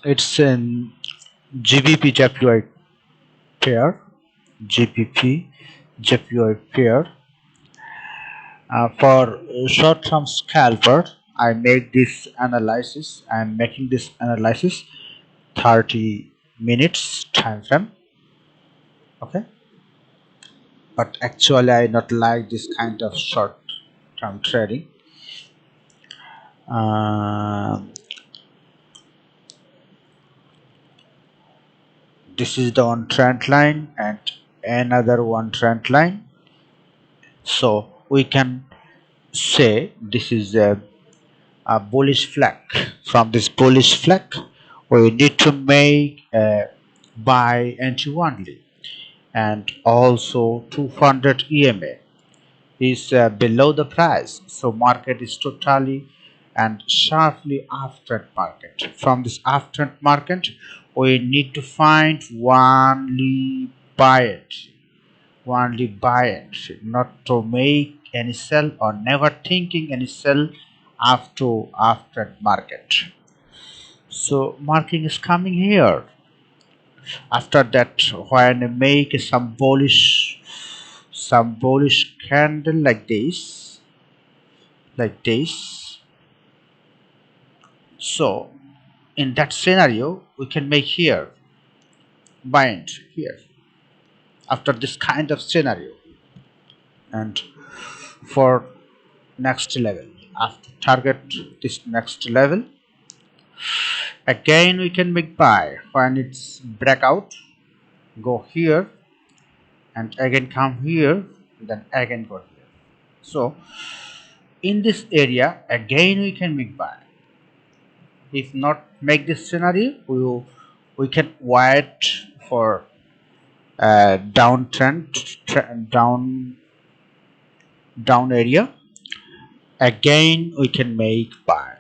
It's in GBPJPY pair. GBPJPY pair. For short-term scalper, I make this analysis. I'm making this analysis 30 minutes time frame. Okay, but actually I not like this kind of short-term trading. This is the one trend line and another one trend line, so we can say this is a bullish flag. From this bullish flag we need to make a buy entry only, and also 200 EMA is below the price, so market is totally and sharply after market. From this after market we need to find only buy it, not to make any sell or never thinking any sell after market. So marking is coming here. After that, when I make some bullish candle like this, so in that scenario we can make here buy entry here after this kind of scenario. And for next level, after target this next level, again we can make buy when it's breakout, go here and again come here, then again go here. So in this area again we can make buy. If not make this scenario, we can wait for downtrend, down area. Again we can make buy.